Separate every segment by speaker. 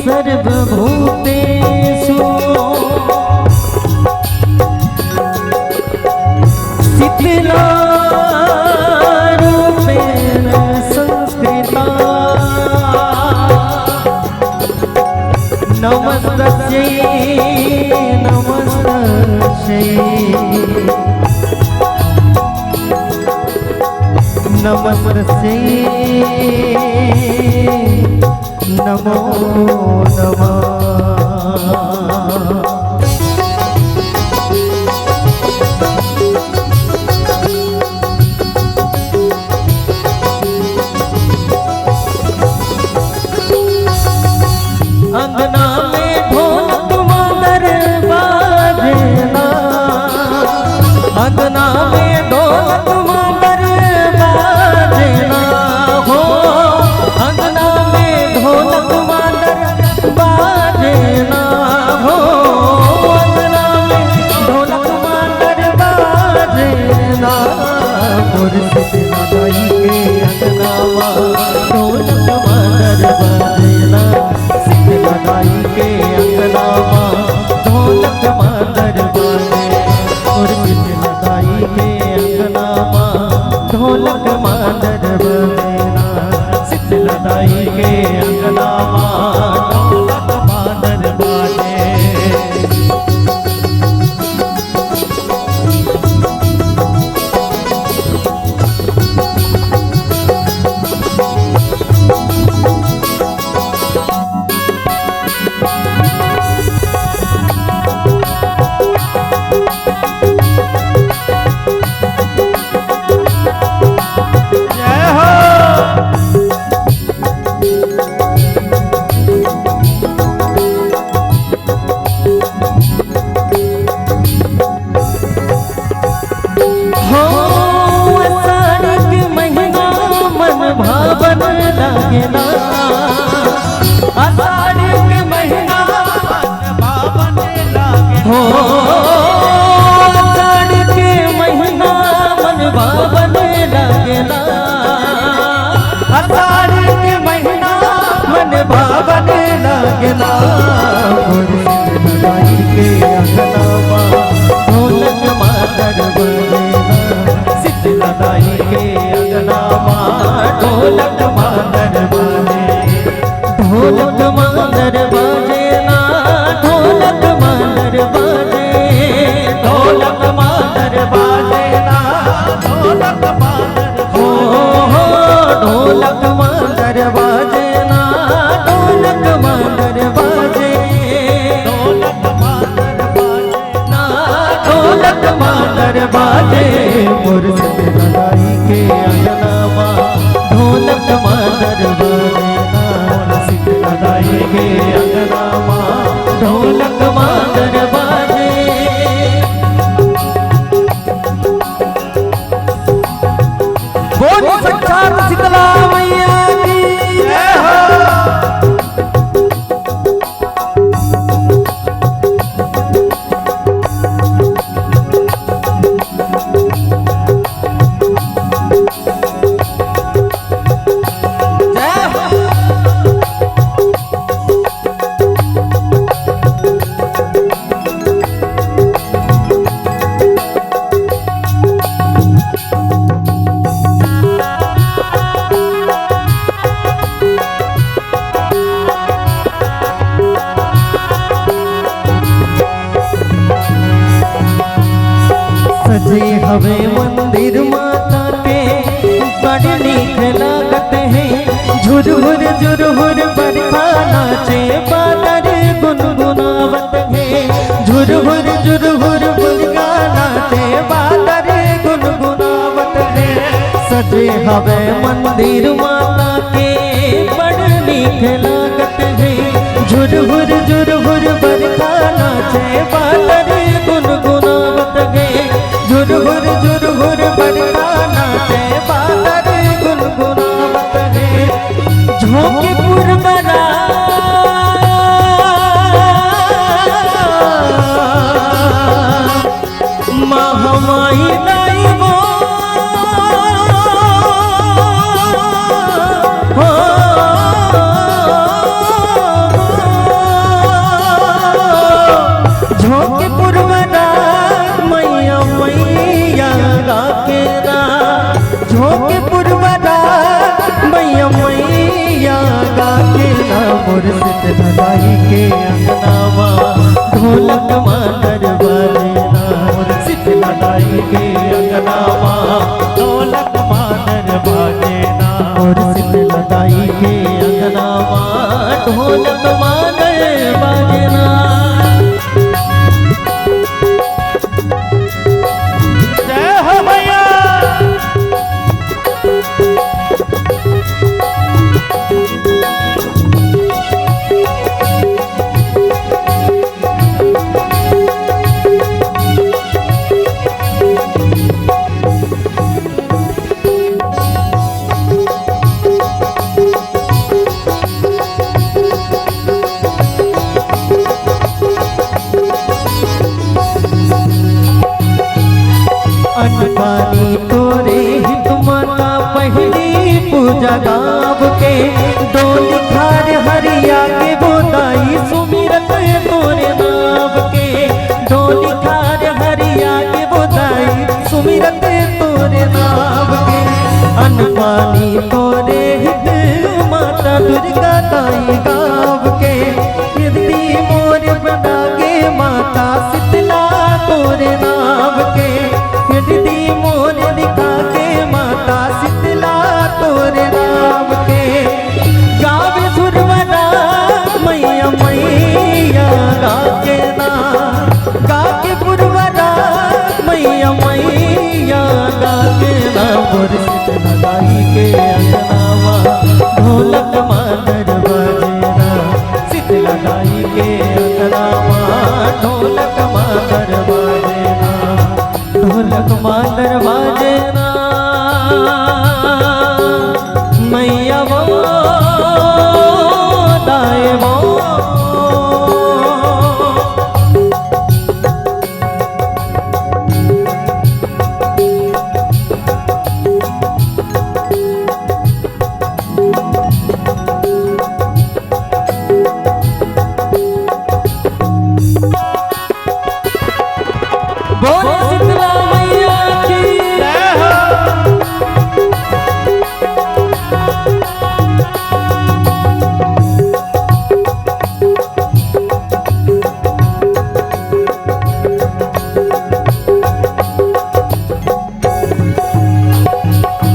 Speaker 1: सर्वभूतेषु शीतला रूपेण संस्कृता नमस्तस्यै नमस्तस्यै नमस्तस्यै नमो नमः। अंगना में ढोलक मगर बाजना अंगना में ढोलक मगर बाजना हो अंगना में ढोलक मगर बाजना हो अंगना में ढोलक मगर बाजना मुर्शिद नगाई के अंगना ढोलक मगर बाजना लगाई के अंगना ढोलक मादर बाजे मुर्शिद लगाई के अंगना ढोलक मादर बजेना सिद्ध लगाई के अंगना ढोलक मादर बाजे। भावन लगना आषाढ़ के महीना भावन लगे हो आषाढ़ के महीना मन भावन लगना आषाढ़ के महीना मन भावन लगना मुर्शिद लगाई के अंगना ढोलक मादर बजेना सिद्ध लगाई के अंगना ढोलक मादर बाजे ढोलक मादर बाजे ना ढोलक मादर बाजे ढोलक मादर बाजे ना ढोलक मादर हो ढोलक मादर बाजे ना ढोलक मादर बाजे ढोलक मादर बाजे ना ढोलक मादर बाजे मुर्शिद लगाई के अंगना ढोलक मादर बजेना सिद्ध लगाई के अंगना ढोलक मादर बाजे। बोली साक्षात शीतला मैया की जय हो। सजे हवे मंदिर माता के बड़ी नीक लागत है झुरहुर झुरहुर बरखा नाचे बादल गुनगुनावत है झुरहुर झुरहुर बरखा नाचे बादल गुनगुनावत है। सजे हवे मंदिर माता के बड़ी नीक लागत है झुरहुर झुरहुर बरखा नाचे बादल गुनगुनावत है झुरहुर झुरहुर बरखा नाचे बादल गुनगुनावत है। झोंकीपुर बरा महामाई लाई वो हो मोर शीतला दाई के अंगनावा ढोलक मादर बाजेना मोर शीतला दाई के अंगनावा ढोलक मादर बाजेना मोर शीतला दाई के अंगनावा ढोलक मादर बाजेना। जय हो भैया। अनपानी तोरे हित माता पहली पूजा गाव के डोली खार हरिया के बोदाई सुमिरत तोरे नाव के डोली खार हरिया के बोदाई सुमिरत तोरे नाव के। अनपानी तोरे हित माता दुर्गा ताई गाव के यदि मोर बना के माता शीतला तोरे नाव के यदि मोर दिखा के माता शीतला तोरे नाम के। गावे सुरवरा मैया मैया गाके ना गाके पुरवरा मैया मैया गाके ना मोर शीतला दाई के अंगनावा ढोलक मादर बाजेना शीतला दाई के अंगनावा ढोलक मादर बाजेना ढोलक मादर बाजेना मैया वो दाए वो। बोल शीतला मैया की जय हो।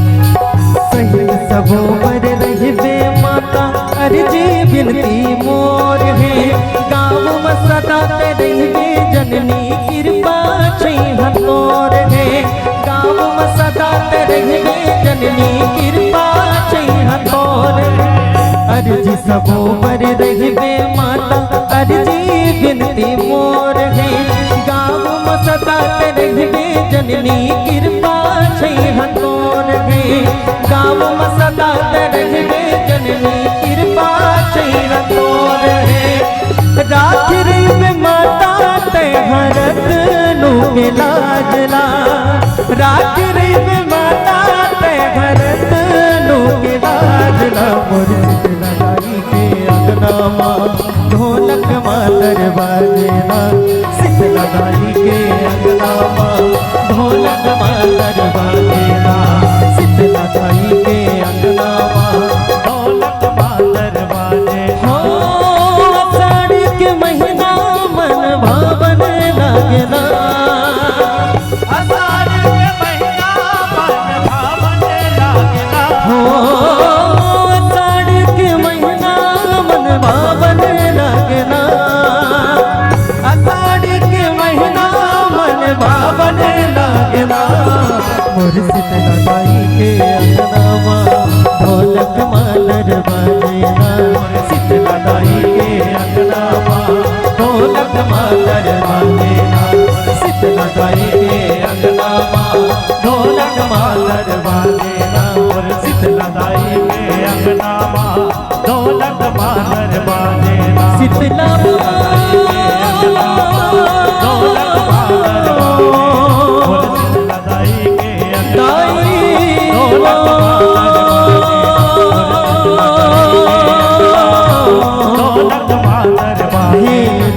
Speaker 1: सही सबो पर रहबे माता अर्जी बिनती मोर है गाँव में सदा रहबे जननी कृपा तोर है गाँव में सदा रहबे जननी कृपा तोर। अर्जी सबो पर रहबे माता अर्जी बिनती मोर है गाँव में सदा रहबे जननी कृपा तोर है गाँव में सदा रहबे जननी कृपा तोर है। राख रही माता ते हरत के लाजला राख रही माता ते भरत के लाजला मोर शीतला दाई के अंगनावा ढोलक मादर बाजेना शीतला दाई के अंगनावा ढोलक मादर बाजेना शीतला दाई के अंगनावा ढोलक मादर बाजे। हो साड़ी के महीना मन भावन लगना मोर शीतला दाई के अंगनावा ढोलक मादर बाजेना शीतला दाई के अंगनावा ढोलक मादर बाजेना शीतला दाई के अंगनावा ढोलक मादर बाजेना मोर शीतला दाई के अंगनावा ढोलक मादर बाजेना शीतला ढोलक मादर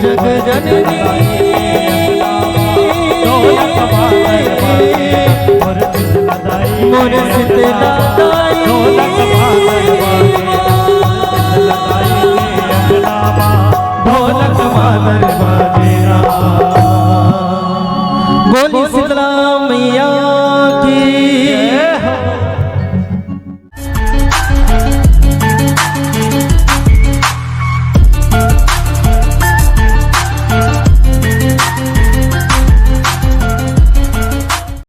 Speaker 1: जग जननी मोर शीतला दाई
Speaker 2: ढोलक मादर बाजेरा।
Speaker 1: बोली शीतला मैया की